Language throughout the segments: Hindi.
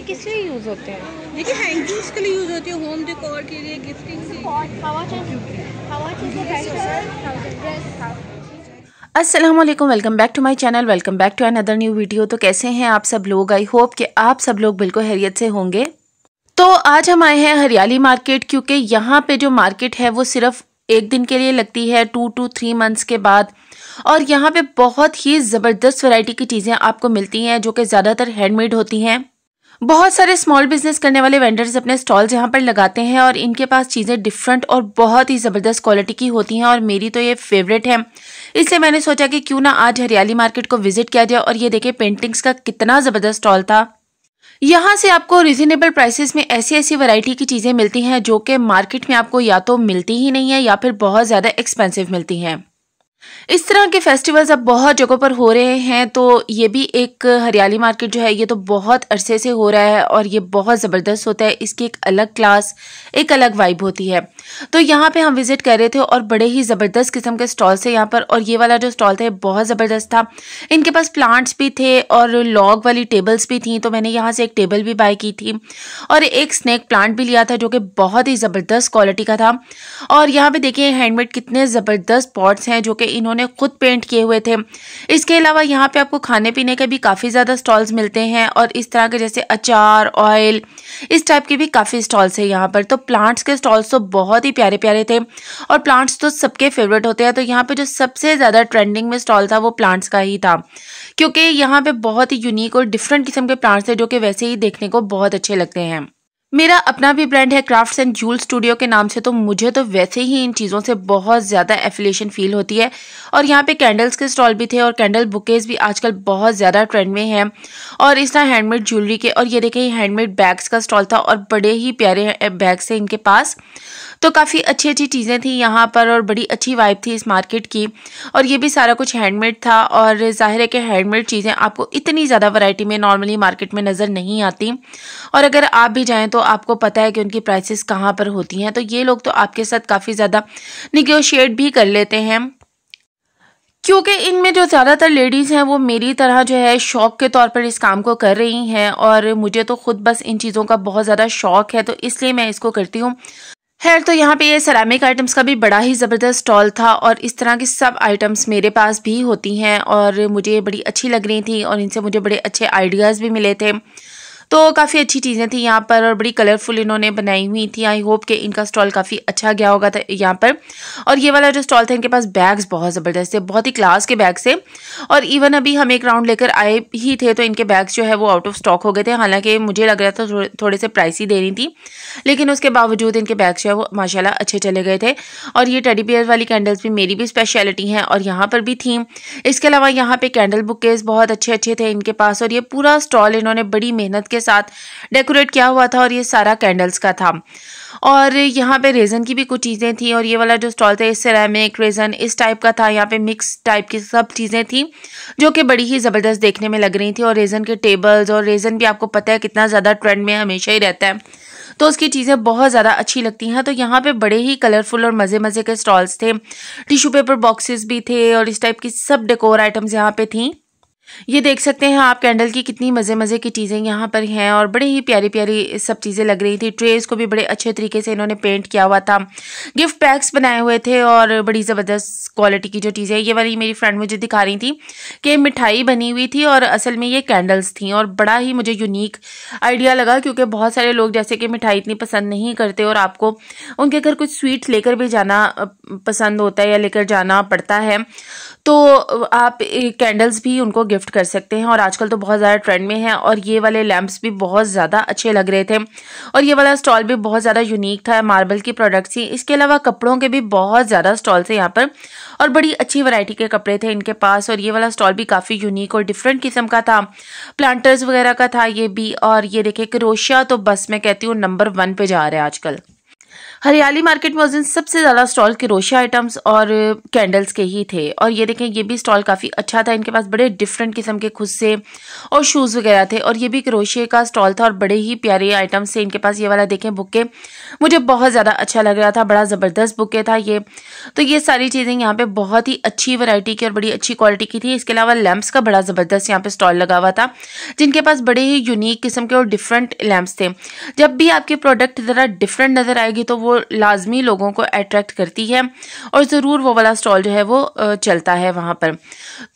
किस लिए यूज होते हैं? देखिए हैंगिंग्स के लिए यूज होती है, होम डेकोर के लिए, गिफ्टिंग के लिए। अस्सलामुअलैकुम, welcome back to my channel, welcome back to another new video. तो कैसे हैं आप सब लोग? आई होप कि आप सब लोग बिल्कुल खैरियत से होंगे। तो आज हम आए हैं हरियाली मार्केट, क्योंकि यहाँ पे जो मार्केट है वो सिर्फ एक दिन के लिए लगती है, 2 to 3 मंथ्स के बाद। और यहाँ पे बहुत ही ज़बरदस्त वैरायटी की चीज़ें आपको मिलती हैं जो कि ज़्यादातर हैंडमेड होती हैं। बहुत सारे स्मॉल बिजनेस करने वाले वेंडर्स अपने स्टॉल्स यहाँ पर लगाते हैं और इनके पास चीज़ें डिफरेंट और बहुत ही ज़बरदस्त क्वालिटी की होती हैं और मेरी तो ये फेवरेट है। इसलिए मैंने सोचा कि क्यों ना आज हरियाली मार्केट को विजिट किया जाए। और ये देखिए पेंटिंग्स का कितना ज़बरदस्त स्टॉल था। यहाँ से आपको रिजनेबल प्राइसेस में ऐसी ऐसी वैरायटी की चीज़ें मिलती हैं जो कि मार्केट में आपको या तो मिलती ही नहीं है या फिर बहुत ज़्यादा एक्सपेंसिव मिलती हैं। इस तरह के फेस्टिवल्स अब बहुत जगहों पर हो रहे हैं, तो ये भी एक हरियाली मार्केट जो है ये तो बहुत अरसे से हो रहा है और ये बहुत ज़बरदस्त होता है। इसकी एक अलग क्लास, एक अलग वाइब होती है। तो यहाँ पे हम विजिट कर रहे थे और बड़े ही ज़बरदस्त किस्म के स्टॉल्स थे यहाँ पर। और ये वाला जो स्टॉल था बहुत ज़बरदस्त था। इनके पास प्लांट्स भी थे और लॉग वाली टेबल्स भी थी, तो मैंने यहाँ से एक टेबल भी बाय की थी और एक स्नेक प्लांट भी लिया था जो कि बहुत ही ज़बरदस्त क्वालिटी का था। और यहाँ पे देखिए हैंडमेड कितने ज़बरदस्त पॉट्स हैं जो कि इन्होंने खुद पेंट किए हुए थे। इसके अलावा यहाँ पे आपको खाने पीने के भी काफ़ी ज़्यादा स्टॉल्स मिलते हैं और इस तरह के जैसे अचार, ऑयल, इस टाइप के भी काफ़ी स्टॉल्स हैं यहाँ पर। तो प्लांट्स के स्टॉल्स तो बहुत ही प्यारे प्यारे थे और प्लांट्स तो सबके फेवरेट होते हैं। तो यहाँ पे जो सबसे ज़्यादा ट्रेंडिंग में स्टॉल था वो प्लांट्स का ही था, क्योंकि यहाँ पे बहुत ही यूनिक और डिफरेंट किस्म के प्लांट्स थे जो कि वैसे ही देखने को बहुत अच्छे लगते हैं। मेरा अपना भी ब्रांड है क्राफ्ट्स एंड जूल स्टूडियो के नाम से, तो मुझे तो वैसे ही इन चीज़ों से बहुत ज़्यादा एफिलिएशन फील होती है। और यहाँ पे कैंडल्स के स्टॉल भी थे और कैंडल बुकेज भी आजकल बहुत ज़्यादा ट्रेंड में हैं। और इस तरह हैंडमेड ज्वेलरी के, और ये देखिए हैंडमेड बैग्स का स्टॉल था और बड़े ही प्यारे बैग्स थे इनके पास। तो काफ़ी अच्छी अच्छी चीज़ें थी यहाँ पर और बड़ी अच्छी वाइब थी इस मार्केट की। और ये भी सारा कुछ हैंडमेड था और जाहिर है कि हैंडमेड चीज़ें आपको इतनी ज़्यादा वैरायटी में नॉर्मली मार्केट में नज़र नहीं आती। और अगर आप भी जाएं तो आपको पता है कि उनकी प्राइसेस कहाँ पर होती हैं। तो ये लोग तो आपके साथ काफ़ी ज़्यादा निगोशिएट भी कर लेते हैं, क्योंकि इनमें जो ज़्यादातर लेडीज़ हैं वो मेरी तरह जो है शौक़ के तौर पर इस काम को कर रही हैं। और मुझे तो खुद बस इन चीज़ों का बहुत ज़्यादा शौक़ है, तो इसलिए मैं इसको करती हूँ। खैर, तो यहाँ पे ये सेरामिक आइटम्स का भी बड़ा ही ज़बरदस्त स्टॉल था और इस तरह की सब आइटम्स मेरे पास भी होती हैं और मुझे बड़ी अच्छी लग रही थी और इनसे मुझे बड़े अच्छे आइडियाज़ भी मिले थे। तो काफ़ी अच्छी चीज़ें थी यहाँ पर और बड़ी कलरफुल इन्होंने बनाई हुई थी। आई होप कि इनका स्टॉल काफ़ी अच्छा गया होगा था यहाँ पर। और ये वाला जो स्टॉल था, इनके पास बैग्स बहुत ज़बरदस्त थे, बहुत ही क्लास के बैग्स थे। और इवन अभी हम एक राउंड लेकर आए ही थे तो इनके बैग्स जो है वो आउट ऑफ स्टॉक हो गए थे। हालांकि मुझे लग रहा था थोड़े से प्राइसी दे रही थी, लेकिन उसके बावजूद इनके बैग्स जो है वो माशाल्लाह अच्छे चले गए थे। और ये टेडी बियर वाली कैंडल्स भी मेरी भी स्पेशलिटी हैं और यहाँ पर भी थी। इसके अलावा यहाँ पे कैंडल बुकेज बहुत अच्छे अच्छे थे इनके पास। और ये पूरा स्टॉल इन्होंने बड़ी मेहनत के साथ डेकोरेट किया हुआ था और ये सारा कैंडल्स का था। और यहाँ पे रेजन की भी कुछ चीज़ें थी और ये वाला जो स्टॉल था सेरामिक, रेजन, इस टाइप का था। यहाँ पे मिक्स टाइप की सब चीज़ें थी जो कि बड़ी ही ज़बरदस्त देखने में लग रही थी। और रेजन के टेबल्स, और रेजन भी आपको पता है कितना ज़्यादा ट्रेंड में हमेशा ही रहता है, तो उसकी चीज़ें बहुत ज़्यादा अच्छी लगती हैं। तो यहाँ पे बड़े ही कलरफुल और मज़े मज़े के स्टॉल्स थे। टिश्यू पेपर बॉक्सेस भी थे और इस टाइप की सब डेकोर आइटम्स यहाँ पे थी। ये देख सकते हैं आप कैंडल की कितनी मज़े मज़े की चीज़ें यहाँ पर हैं और बड़े ही प्यारी प्यारी सब चीज़ें लग रही थी। ट्रेस को भी बड़े अच्छे तरीके से इन्होंने पेंट किया हुआ था। गिफ्ट पैक्स बनाए हुए थे और बड़ी ज़बरदस्त क्वालिटी की जो चीज़ें, ये वाली मेरी फ्रेंड मुझे दिखा रही थी कि मिठाई बनी हुई थी और असल में ये कैंडल्स थी। और बड़ा ही मुझे यूनिक आइडिया लगा, क्योंकि बहुत सारे लोग जैसे कि मिठाई इतनी पसंद नहीं करते और आपको उनके घर कुछ स्वीट्स लेकर भी जाना पसंद होता है या लेकर जाना पड़ता है, तो आप कैंडल्स भी उनको गिफ्ट कर सकते हैं। और आजकल तो बहुत ज़्यादा ट्रेंड में है और ये वाले लैंप्स भी बहुत ज़्यादा अच्छे लग रहे थे। और ये वाला स्टॉल भी बहुत ज़्यादा यूनिक था, मार्बल की प्रोडक्ट्स थी। इसके अलावा कपड़ों के भी बहुत ज़्यादा स्टॉल थे यहाँ पर और बड़ी अच्छी वैरायटी के कपड़े थे इनके पास। और ये वाला स्टॉल भी काफ़ी यूनिक और डिफरेंट किस्म का था, प्लांटर्स वगैरह का था ये भी। और ये देखिए क्रोशिया तो बस मैं कहती हूँ नंबर 1 पे जा रहा है आजकल। हरियाली मार्केट में उस दिन सबसे ज़्यादा स्टॉल क्रोशिया आइटम्स और कैंडल्स के ही थे। और ये देखें, ये भी स्टॉल काफ़ी अच्छा था। इनके पास बड़े डिफरेंट किस्म के खुद से और शूज़ वगैरह थे। और ये भी क्रोशिया का स्टॉल था और बड़े ही प्यारे आइटम्स थे इनके पास। ये वाला देखें बुके, मुझे बहुत ज़्यादा अच्छा लग रहा था, बड़ा ज़बरदस्त बुके था ये। तो ये सारी चीज़ें यहाँ पे बहुत ही अच्छी वैरायटी की और बड़ी अच्छी क्वालिटी की थी। इसके अलावा लैम्प्स का बड़ा ज़बरदस्त यहाँ पे स्टॉल लगा हुआ था, जिनके पास बड़े ही यूनिक किस्म के और डिफरेंट लैम्प्स थे। जब भी आपके प्रोडक्ट ज़रा डिफरेंट नज़र आएगी तो वो लाजमी लोगों को अट्रैक्ट करती है और ज़रूर वो वाला स्टॉल जो है वो चलता है वहाँ पर।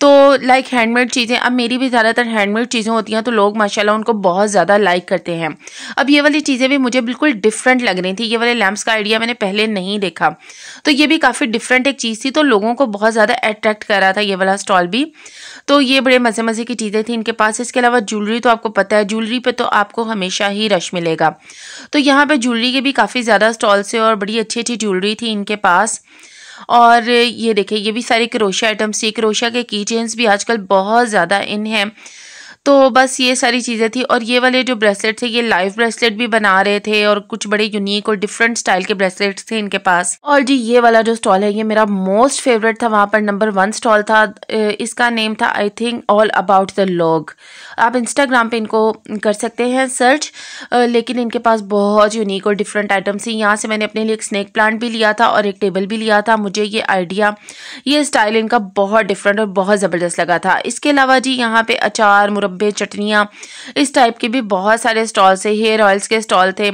तो लाइक हैंडमेड चीज़ें, अब मेरी भी ज़्यादातर हैंडमेड चीज़ें होती हैं तो लोग माशाल्लाह उनको बहुत ज़्यादा लाइक करते हैं। अब ये वाली चीज़ें भी मुझे बिल्कुल डिफरेंट लग रही थी। ये वाले लैम्प्स का आइडिया मैंने पहले नहीं देखा, तो ये भी काफ़ी डिफरेंट एक चीज़ थी, तो लोगों को बहुत ज़्यादा अट्रैक्ट कर रहा था ये वाला स्टॉल भी। तो ये बड़े मज़े मज़े की चीज़ें थी इनके पास। इसके अलावा ज्वेलरी, तो आपको पता है ज्वेलरी पे तो आपको हमेशा ही रश मिलेगा। तो यहाँ पे ज्वेलरी के भी काफ़ी ज़्यादा स्टॉल्स है और बड़ी अच्छी अच्छी ज्वेलरी थी इनके पास। और ये देखिए, ये भी सारी क्रोशिया आइटम्स थी। क्रोशिया के की चेन्स भी आजकल बहुत ज़्यादा इन है। तो बस ये सारी चीज़ें थी। और ये वाले जो ब्रेसलेट थे, ये लाइव ब्रेसलेट भी बना रहे थे और कुछ बड़े यूनिक और डिफरेंट स्टाइल के ब्रेसलेट्स थे इनके पास। और जी ये वाला जो स्टॉल है ये मेरा मोस्ट फेवरेट था, वहाँ पर नंबर 1 स्टॉल था। इसका नेम था I think all about the log. आप इंस्टाग्राम पे इनको कर सकते हैं सर्च, लेकिन इनके पास बहुत यूनिक और डिफरेंट आइटम्स थी। यहाँ से मैंने अपने लिए एक स्नेक प्लांट भी लिया था और एक टेबल भी लिया था। मुझे ये आइडिया, ये स्टाइल इनका बहुत डिफरेंट और बहुत ज़बरदस्त लगा था। इसके अलावा जी यहाँ पे अचार, मुरब्बे, चटनियाँ, इस टाइप के भी बहुत सारे स्टॉल्स थे। हेयर ऑयल्स के स्टॉल थे।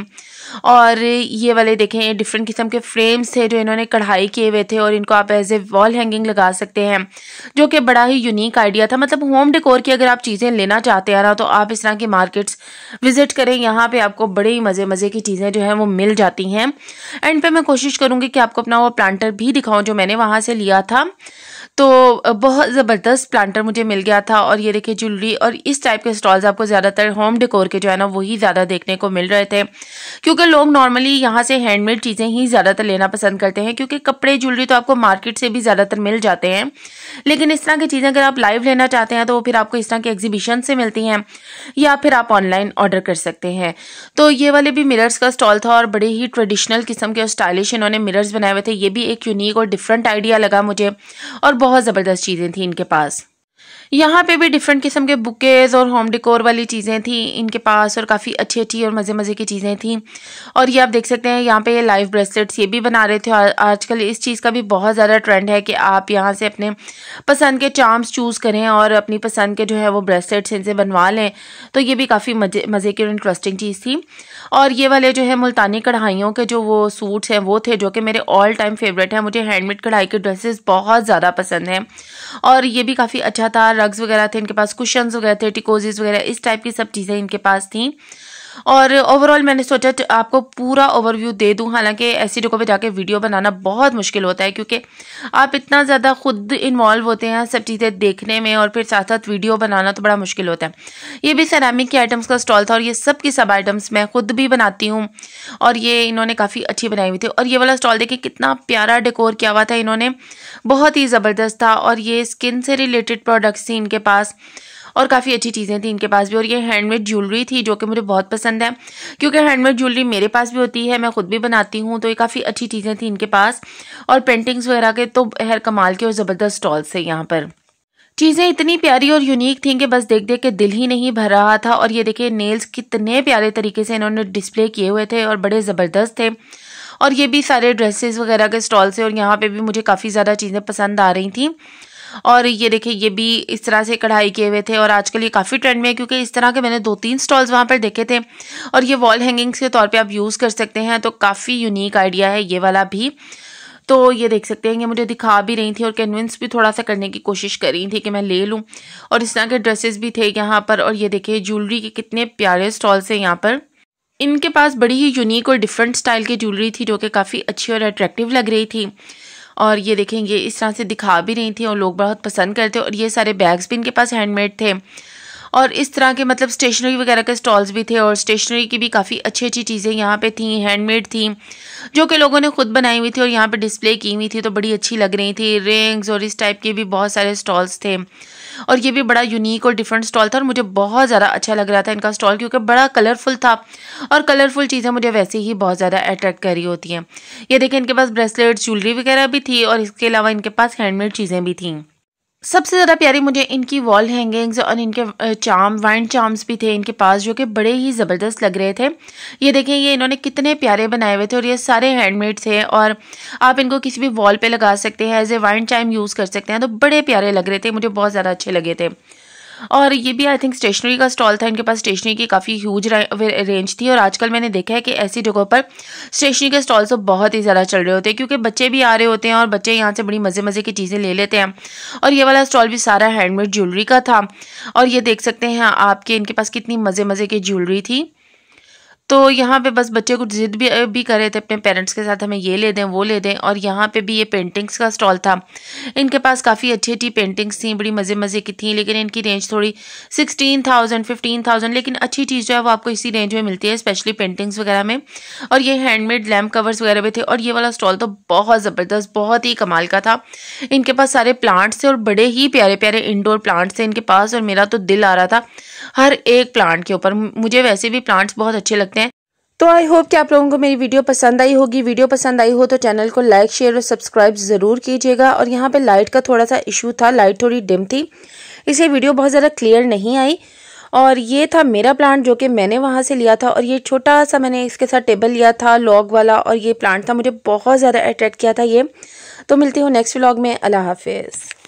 और ये वाले देखें, डिफरेंट किस्म के फ्रेम्स थे जो इन्होंने कढ़ाई किए हुए थे और इनको आप एज ए वॉल हैंगिंग लगा सकते हैं, जो कि बड़ा ही यूनिक आइडिया था। मतलब होम डेकोर की अगर आप चीज़ें लेना चाहते हैं ना, तो आप इस तरह की मार्केट्स विजिट करें। यहाँ पे आपको बड़े ही मज़े मज़े की चीज़ें जो है वो मिल जाती हैं। एंड पे मैं कोशिश करूँगी कि आपको अपना वो प्लांटर भी दिखाऊँ जो मैंने वहाँ से लिया था। तो बहुत ज़बरदस्त प्लांटर मुझे मिल गया था। और ये देखिए ज्वेलरी और इस टाइप के स्टॉल्स आपको ज़्यादातर होम डेकोर के जो है ना वही ज़्यादा देखने को मिल रहे थे, क्योंकि लोग नॉर्मली यहाँ से हैंडमेड चीज़ें ही ज़्यादातर लेना पसंद करते हैं, क्योंकि कपड़े ज्वेलरी तो आपको मार्केट से भी ज़्यादातर मिल जाते हैं। लेकिन इस तरह की चीज़ें अगर आप लाइव लेना चाहते हैं तो वो फिर आपको इस तरह के एग्जीबिशन से मिलती हैं या फिर आप ऑनलाइन ऑर्डर कर सकते हैं। तो ये वाले भी मिरर्स का स्टॉल था और बड़े ही ट्रेडिशनल किस्म के और स्टाइलिश इन्होंने मिरर्स बनाए हुए थे। ये भी एक यूनिक और डिफरेंट आइडिया लगा मुझे और बहुत ज़बरदस्त चीज़ें थी इनके पास। यहाँ पे भी डिफरेंट किस्म के बुकेज और होम डेकोर वाली चीज़ें थी इनके पास और काफ़ी अच्छी अच्छी और मज़े मज़े की चीज़ें थी। और ये आप देख सकते हैं यहाँ पे ये लाइव ब्रेसलेट्स ये भी बना रहे थे। आजकल इस चीज़ का भी बहुत ज़्यादा ट्रेंड है कि आप यहाँ से अपने पसंद के चार्म्स चूज़ करें और अपनी पसंद के जो है वो ब्रेसलेट्स इनसे बनवा लें। तो ये भी काफ़ी मज़े की और इंटरेस्टिंग चीज़ थी। और ये वाले जो है मुल्तानी कढ़ाइयों के जो वो सूट्स हैं वो थे, जो कि मेरे ऑल टाइम फेवरेट हैं। मुझे हैंडमेड कढ़ाई के ड्रेसेस बहुत ज़्यादा पसंद हैं और ये भी काफ़ी अच्छा था। रग्स वगैरह थे इनके पास, कुशन्स वगैरह थे, टिकोजीज वगैरह, इस टाइप की सब चीज़ें इनके पास थी। और ओवरऑल मैंने सोचा आपको पूरा ओवरव्यू दे दूं। हालांकि ऐसी जगह पे जाके वीडियो बनाना बहुत मुश्किल होता है, क्योंकि आप इतना ज़्यादा खुद इन्वॉल्व होते हैं सब चीज़ें देखने में और फिर साथ साथ वीडियो बनाना तो बड़ा मुश्किल होता है। ये भी सेरामिक के आइटम्स का स्टॉल था और ये सब की सब आइटम्स मैं खुद भी बनाती हूँ और ये इन्होंने काफ़ी अच्छी बनाई हुई थी। और ये वाला स्टॉल देखिए कितना प्यारा डेकोर किया हुआ था इन्होंने, बहुत ही ज़बरदस्त था। और ये स्किन से रिलेटेड प्रोडक्ट्स थी इनके पास और काफ़ी अच्छी चीज़ें थी इनके पास भी। और ये हैंडमेड ज्वेलरी थी जो कि मुझे बहुत पसंद है, क्योंकि हैंडमेड ज्वेलरी मेरे पास भी होती है, मैं खुद भी बनाती हूँ। तो ये काफ़ी अच्छी चीज़ें थी इनके पास और पेंटिंग्स वगैरह के तो हर कमाल के और ज़बरदस्त स्टॉल्स थे यहाँ पर। चीज़ें इतनी प्यारी और यूनिक थी कि बस देख देख के दिल ही नहीं भर रहा था। और ये देखिए नेल्स कितने प्यारे तरीके से इन्होंने डिस्प्ले किए हुए थे और बड़े ज़बरदस्त थे। और ये भी सारे ड्रेसेस वगैरह के स्टॉल से और यहाँ पे भी मुझे काफ़ी ज़्यादा चीज़ें पसंद आ रही थी। और ये देखिए ये भी इस तरह से कढ़ाई किए हुए थे और आजकल ये काफ़ी ट्रेंड में है, क्योंकि इस तरह के मैंने 2-3 स्टॉल्स वहाँ पर देखे थे और ये वॉल हैंगिंग्स के तौर पे आप यूज़ कर सकते हैं। तो काफ़ी यूनिक आइडिया है ये वाला भी। तो ये देख सकते हैं, ये मुझे दिखा भी रही थी और कन्विंस भी थोड़ा सा करने की कोशिश कर रही थी कि मैं ले लूँ। और इस तरह के ड्रेसेस भी थे यहाँ पर। और ये देखिए ज्वेलरी के कितने प्यारे स्टॉल्स हैं यहाँ पर। इनके पास बड़ी ही यूनिक और डिफरेंट स्टाइल की ज्वेलरी थी जो कि काफ़ी अच्छी और अट्रैक्टिव लग रही थी। और ये देखें ये इस तरह से दिखा भी रही थी और लोग बहुत पसंद करते। और ये सारे बैग्स भी इनके पास हैंडमेड थे और इस तरह के मतलब स्टेशनरी वगैरह के स्टॉल्स भी थे और स्टेशनरी की भी काफ़ी अच्छी अच्छी चीज़ें यहाँ पे थी, हैंडमेड थी, जो कि लोगों ने खुद बनाई हुई थी और यहाँ पे डिस्प्ले की हुई थी, तो बड़ी अच्छी लग रही थी। रिंग्स और इस टाइप के भी बहुत सारे स्टॉल्स थे और ये भी बड़ा यूनिक और डिफरेंट स्टॉल था और मुझे बहुत ज़्यादा अच्छा लग रहा था इनका स्टॉल, क्योंकि बड़ा कलरफुल था और कलरफुल चीज़ें मुझे वैसे ही बहुत ज़्यादा अट्रैक्ट कर रही होती हैं। ये देखिए इनके पास ब्रेसलेट, ज्वेलरी वगैरह भी थी और इसके अलावा इनके पास हैंडमेड चीज़ें भी थी। सबसे ज़्यादा प्यारी मुझे इनकी वॉल हैंगिंग्स और इनके चार्म, वाइन चार्म्स भी थे इनके पास, जो कि बड़े ही ज़बरदस्त लग रहे थे। ये देखें ये इन्होंने कितने प्यारे बनाए हुए थे और ये सारे हैंडमेड थे और आप इनको किसी भी वॉल पे लगा सकते हैं, as a wine charm use कर सकते हैं। तो बड़े प्यारे लग रहे थे, मुझे बहुत ज़्यादा अच्छे लगे थे। और ये भी आई थिंक स्टेशनरी का स्टॉल था। इनके पास स्टेशनरी की काफ़ी ह्यूज रेंज थी और आजकल मैंने देखा है कि ऐसी जगहों पर स्टेशनरी के स्टॉल तो बहुत ही ज़्यादा चल रहे होते हैं, क्योंकि बच्चे भी आ रहे होते हैं और बच्चे यहाँ से बड़ी मज़े मज़े की चीज़ें ले लेते हैं। और ये वाला स्टॉल भी सारा हैंडमेड ज्वेलरी का था और ये देख सकते हैं आपके इनके पास कितनी मज़े मज़े की ज्वेलरी थी। तो यहाँ पे बस बच्चे कुछ ज़िद भी कर रहे थे अपने पेरेंट्स के साथ, हमें ये ले दें वो ले दें। और यहाँ पे भी ये पेंटिंग्स का स्टॉल था। इनके पास काफ़ी अच्छी अच्छी पेंटिंग्स थी, बड़ी मज़े मज़े की थी, लेकिन इनकी रेंज थोड़ी 16,000 15,000, लेकिन अच्छी चीज़ जो है वो आपको इसी रेंज में मिलती है, स्पेशली पेंटिंग्स वगैरह में। और ये हैंडमेड लैम्प कवर्स वगैरह भी थे और ये वाला स्टॉल तो बहुत ज़बरदस्त, बहुत ही कमाल का था। इनके पास सारे प्लांट्स थे और बड़े ही प्यारे प्यारे इंडोर प्लांट्स थे इनके पास और मेरा तो दिल आ रहा था हर एक प्लांट के ऊपर। मुझे वैसे भी प्लांट्स बहुत अच्छे लगते हैं। तो आई होप कि आप लोगों को मेरी वीडियो पसंद आई होगी। वीडियो पसंद आई हो तो चैनल को लाइक, शेयर और सब्सक्राइब ज़रूर कीजिएगा। और यहाँ पे लाइट का थोड़ा सा इशू था, लाइट थोड़ी डिम थी, इसलिए वीडियो बहुत ज़्यादा क्लियर नहीं आई। और ये था मेरा प्लांट जो कि मैंने वहाँ से लिया था और ये छोटा सा मैंने इसके साथ टेबल लिया था लॉग वाला और ये प्लांट था, मुझे बहुत ज़्यादा अट्रैक्ट किया था ये। तो मिलती हूँ नेक्स्ट व्लॉग में। अल्लाह हाफिज़।